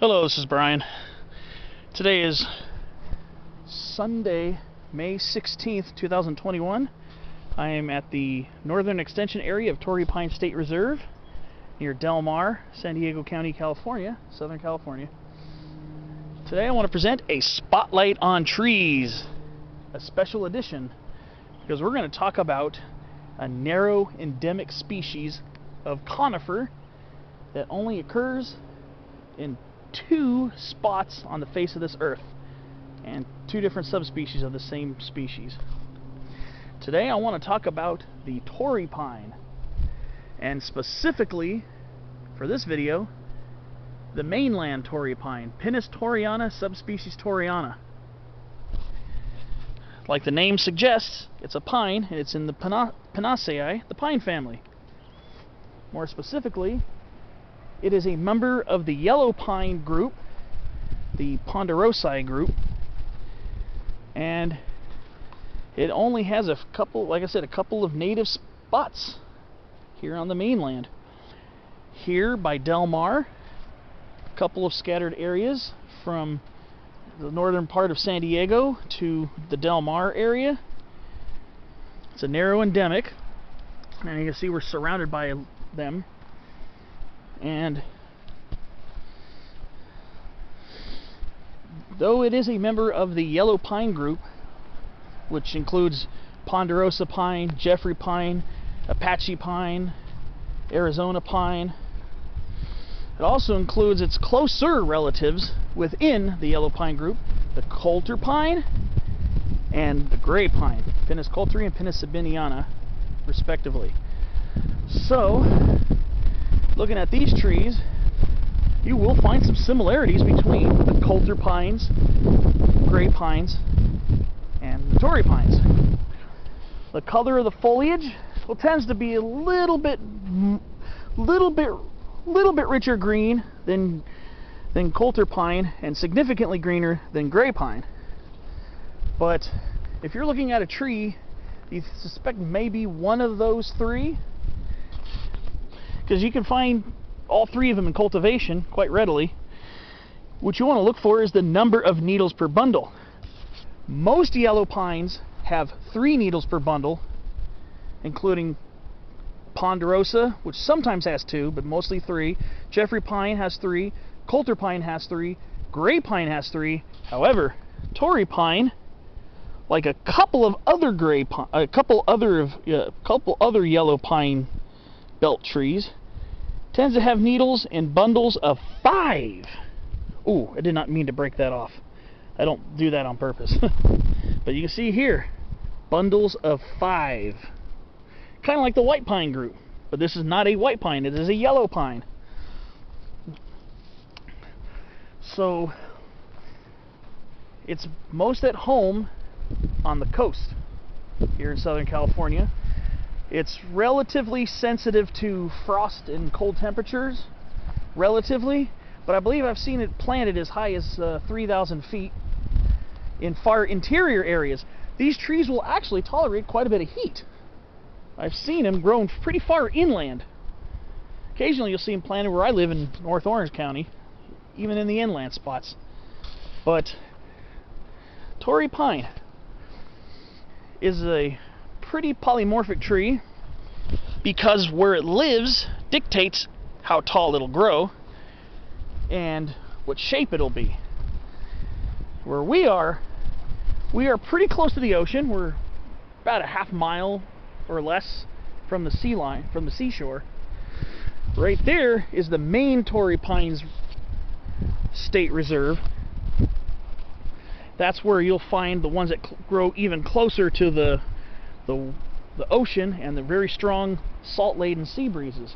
Hello, this is Brian. Today is Sunday, May 16th, 2021. I am at the northern extension area of Torrey Pine State Reserve near Del Mar, San Diego County, California, Southern California. Today I want to present a spotlight on trees, a special edition, because we're going to talk about a narrow endemic species of conifer that only occurs in two spots on the face of this earth, and two different subspecies of the same species. Today I want to talk about the Torrey Pine, and specifically for this video, the mainland Torrey Pine, Pinus torreyana, subspecies torreyana. Like the name suggests, it's a pine, and it's in the Pinaceae, the pine family. More specifically, it is a member of the yellow pine group, the Ponderosae group, and it only has a couple, like I said, a couple of native spots here on the mainland. Here by Del Mar, a couple of scattered areas from the northern part of San Diego to the Del Mar area. It's a narrow endemic, and you can see we're surrounded by them. And though it is a member of the yellow pine group, which includes Ponderosa pine, Jeffrey pine, Apache pine, Arizona pine, it also includes its closer relatives within the yellow pine group, the Coulter Pine and the Gray Pine, Pinus coulteri and Pinus sabiniana, respectively. So, looking at these trees, you will find some similarities between the Coulter Pines, Gray Pines, and the Torrey Pines. The color of the foliage tends to be a little bit richer green than Coulter Pine, and significantly greener than Gray Pine. But if you're looking at a tree, you suspect maybe one of those three, because you can find all three of them in cultivation quite readily. What you want to look for is the number of needles per bundle. Most yellow pines have 3 needles per bundle, including Ponderosa, which sometimes has 2, but mostly 3. Jeffrey pine has 3. Coulter Pine has 3. Gray Pine has 3. However, Torrey Pine, like a couple of other yellow pine belt trees, tends to have needles in bundles of 5. Ooh, I did not mean to break that off. I don't do that on purpose. But you can see here, bundles of 5. Kind of like the white pine group, but this is not a white pine, it is a yellow pine. So it's most at home on the coast here in Southern California. It's relatively sensitive to frost and cold temperatures, relatively, but I believe I've seen it planted as high as 3,000 feet in far interior areas. These trees will actually tolerate quite a bit of heat. I've seen them grown pretty far inland. Occasionally you'll see them planted where I live in North Orange County, even in the inland spots. But Torrey Pine is a pretty polymorphic tree, because where it lives dictates how tall it'll grow and what shape it'll be. Where we are pretty close to the ocean. We're about a half mile or less from the sea line, from the seashore. Right there is the main Torrey Pines State Reserve. That's where you'll find the ones that grow even closer to the ocean and the very strong salt-laden sea breezes.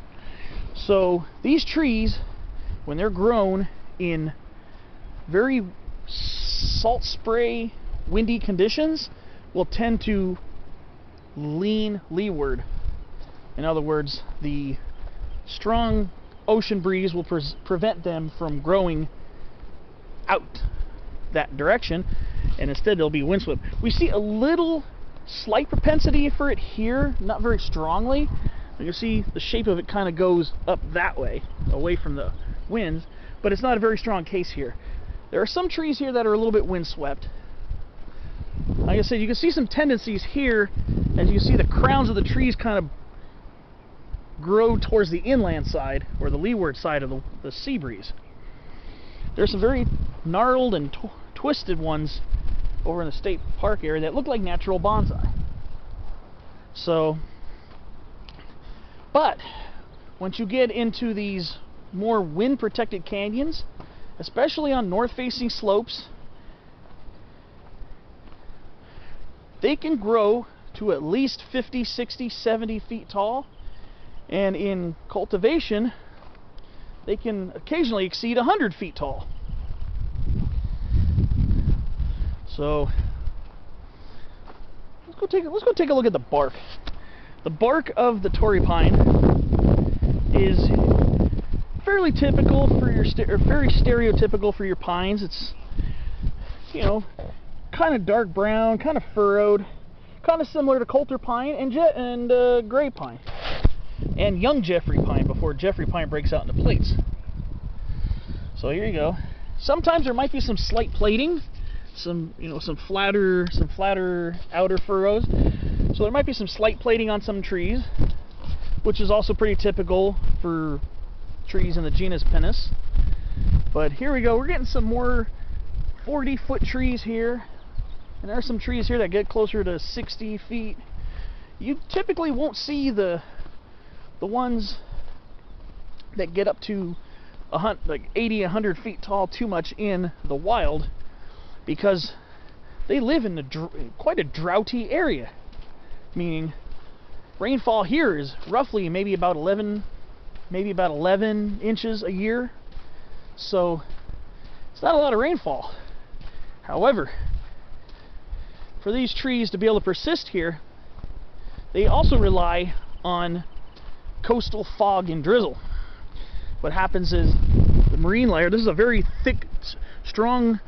So these trees, when they're grown in very salt spray, windy conditions, will tend to lean leeward. In other words, the strong ocean breeze will prevent them from growing out that direction, and instead they'll be windswept. We see a little slight propensity for it here, not very strongly. You can see the shape of it kind of goes up that way, away from the winds, but it's not a very strong case here. There are some trees here that are a little bit windswept. Like I said, you can see some tendencies here as you see the crowns of the trees kind of grow towards the inland side, or the leeward side of the sea breeze. There's some very gnarled and twisted ones over in the state park area that look like natural bonsai. So, but once you get into these more wind-protected canyons, especially on north-facing slopes, they can grow to at least 50, 60, 70 feet tall, and in cultivation they can occasionally exceed 100 feet tall. So let's go take a look at the bark. The bark of the Torrey pine is fairly typical for your very stereotypical for your pines. It's, you know, kind of dark brown, kind of furrowed, kind of similar to Coulter Pine and Gray Pine, and young Jeffrey Pine before Jeffrey Pine breaks out into plates. So here you go. Sometimes there might be some slight plating, some flatter outer furrows. So there might be some slight plating on some trees, which is also pretty typical for trees in the genus Pinus. But here we go. We're getting some more 40-foot trees here. And there are some trees here that get closer to 60 feet. You typically won't see the ones that get up to like 80, 100 feet tall too much in the wild, because they live in quite a droughty area. Meaning, rainfall here is roughly maybe about 11 inches a year. So it's not a lot of rainfall. However, for these trees to be able to persist here, they also rely on coastal fog and drizzle. What happens is the marine layer, this is a very thick, strong,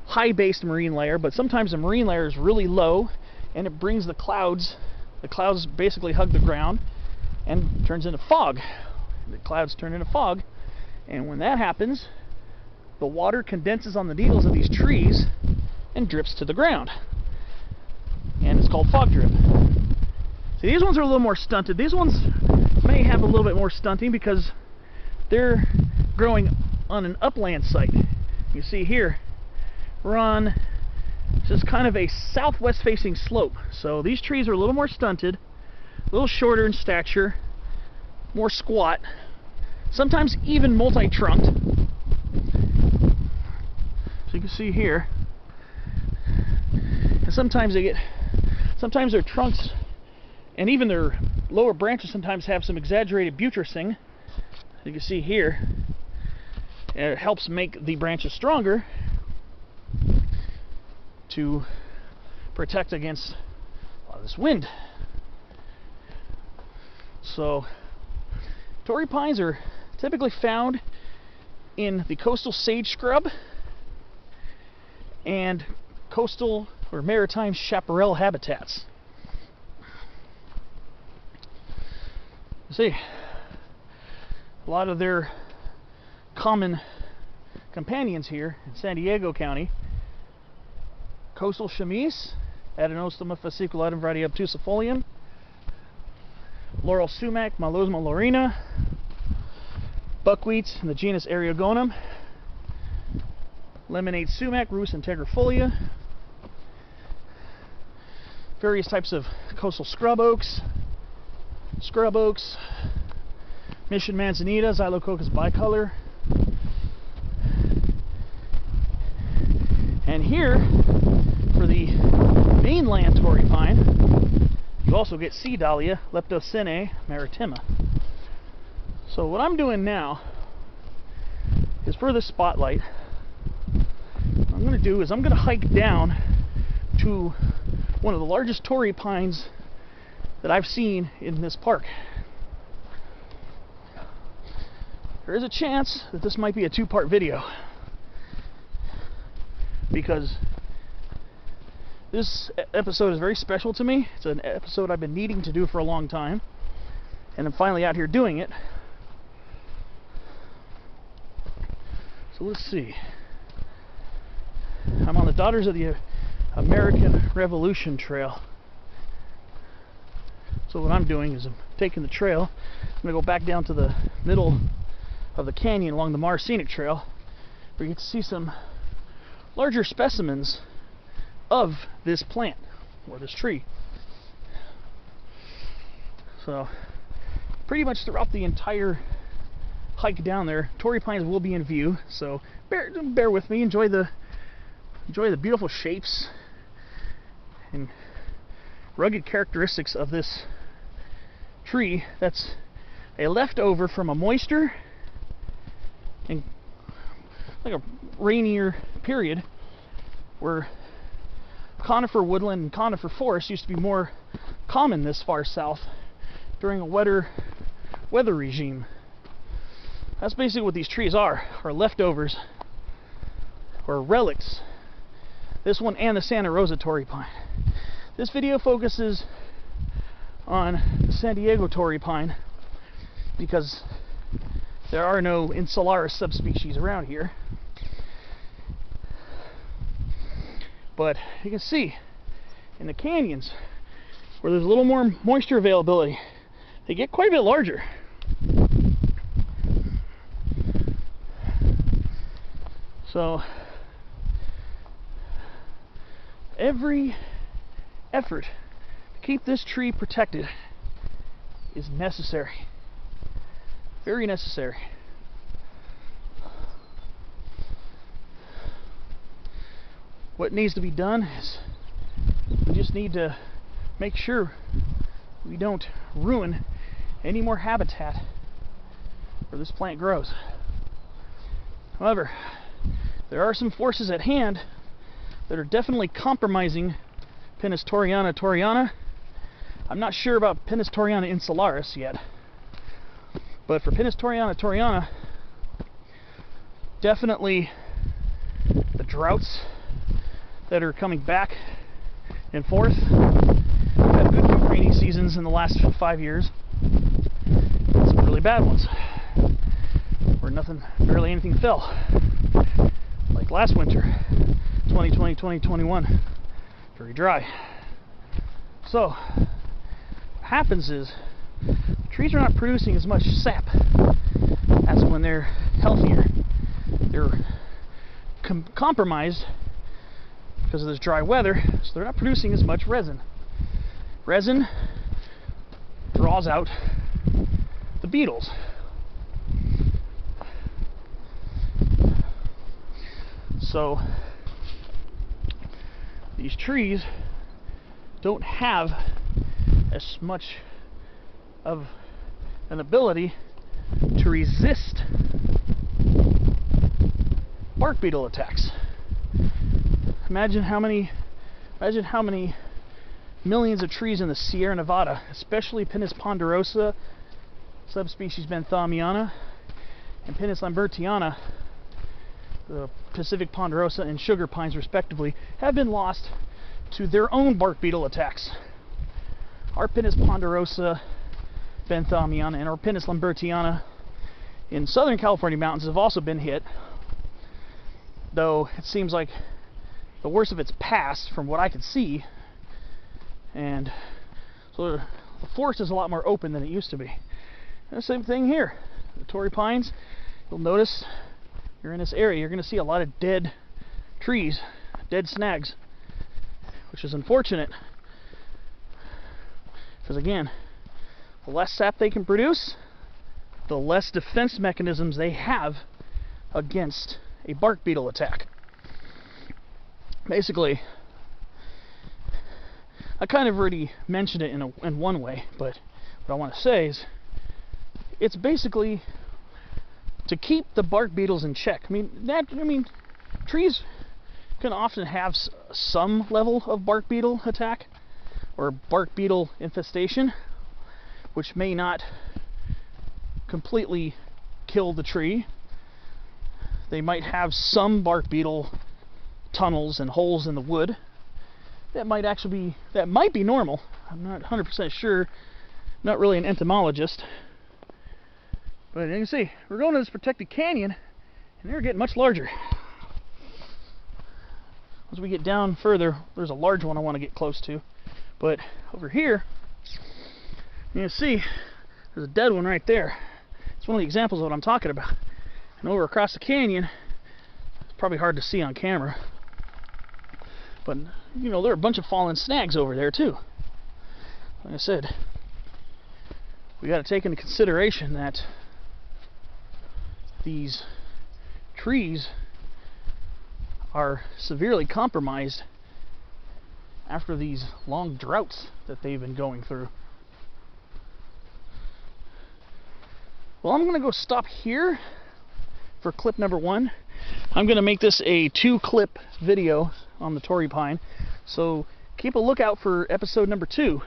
high-based marine layer, but sometimes the marine layer is really low and it brings the clouds. The clouds basically hug the ground and turns into fog. The clouds turn into fog, and when that happens, the water condenses on the needles of these trees and drips to the ground. And it's called fog drip. See, these ones are a little more stunted. These ones may have a little bit more stunting because they're growing on an upland site. You see here, we're on just kind of a southwest facing slope. So these trees are a little more stunted, a little shorter in stature, more squat, sometimes even multi-trunked. So you can see here, and sometimes their trunks and even their lower branches sometimes have some exaggerated buttressing. You can see here, and it helps make the branches stronger to protect against a lot of this wind. So Torrey pines are typically found in the coastal sage scrub and coastal or maritime chaparral habitats. You see, a lot of their common companions here in San Diego County: coastal chamise, Adenostoma fasciculatum variety obtusifolium, laurel sumac, Malosma laurina, buckwheats in the genus Eriogonum, lemonade sumac, Rus integrifolia, various types of coastal scrub oaks, mission manzanita, Xylococcus bicolor. And here, for the mainland Torrey pine, you also get sea dahlia, Leptocine maritima. So what I'm doing now is, for the spotlight, what I'm going to do is I'm going to hike down to one of the largest Torrey pines that I've seen in this park. There is a chance that this might be a two-part video, because this episode is very special to me. It's an episode I've been needing to do for a long time, and I'm finally out here doing it. So let's see. I'm on the Daughters of the American Revolution Trail. So what I'm doing is I'm taking the trail. I'm going to go back down to the middle of the canyon along the Mars Scenic Trail, where you get to see some larger specimens of this plant or this tree. So pretty much throughout the entire hike down there, Torrey Pines will be in view. So bear with me. Enjoy the beautiful shapes and rugged characteristics of this tree that's a leftover from a moisture and like a rainier period where conifer woodland and conifer forest used to be more common this far south during a wetter weather regime. That's basically what these trees are leftovers or relics. This one and the Santa Rosa Torrey Pine. This video focuses on the San Diego Torrey Pine because there are no insularis subspecies around here. But you can see in the canyons where there's a little more moisture availability, they get quite a bit larger. So every effort to keep this tree protected is necessary. Very necessary. What needs to be done is we just need to make sure we don't ruin any more habitat where this plant grows. However, there are some forces at hand that are definitely compromising Pinus torreyana. I'm not sure about Pinus insularis yet, but for Pinus torreyana, definitely the droughts that are coming back and forth. We've had good rainy seasons in the last 5 years, and some really bad ones where barely anything fell, like last winter, 2020-2021, very dry. So what happens is trees are not producing as much sap as when they're healthier. They're compromised because of this dry weather, so they're not producing as much resin. Resin draws out the beetles. So these trees don't have as much of an ability to resist bark beetle attacks. Imagine how many millions of trees in the Sierra Nevada, especially Pinus ponderosa, subspecies benthamiana, and Pinus lambertiana, the Pacific ponderosa and sugar pines respectively, have been lost to their own bark beetle attacks. Our Pinus ponderosa, benthamiana, and our Pinus lambertiana in Southern California mountains have also been hit, though it seems like the worst of it's past from what I could see, and so the forest is a lot more open than it used to be. And the same thing here. The Torrey Pines, you'll notice you're in this area, you're going to see a lot of dead trees, dead snags, which is unfortunate because, again, the less sap they can produce, the less defense mechanisms they have against a bark beetle attack. Basically, I kind of already mentioned it in one way, but what I want to say is it's basically to keep the bark beetles in check. I mean, trees can often have some level of bark beetle attack or bark beetle infestation, which may not completely kill the tree. They might have some bark beetle tunnels and holes in the wood. That might be normal. I'm not 100% sure. Not really an entomologist. But you can see, we're going to this protected canyon, And they're getting much larger. As we get down further, there's a large one I want to get close to. But over here, you can see there's a dead one right there. It's one of the examples of what I'm talking about. And over across the canyon, it's probably hard to see on camera, but you know, there are a bunch of fallen snags over there too. Like I said, we got to take into consideration that these trees are severely compromised after these long droughts that they've been going through. Well, I'm going to go stop here for clip number 1. I'm going to make this a 2-clip video on the Torrey Pine, so keep a lookout for episode number 2.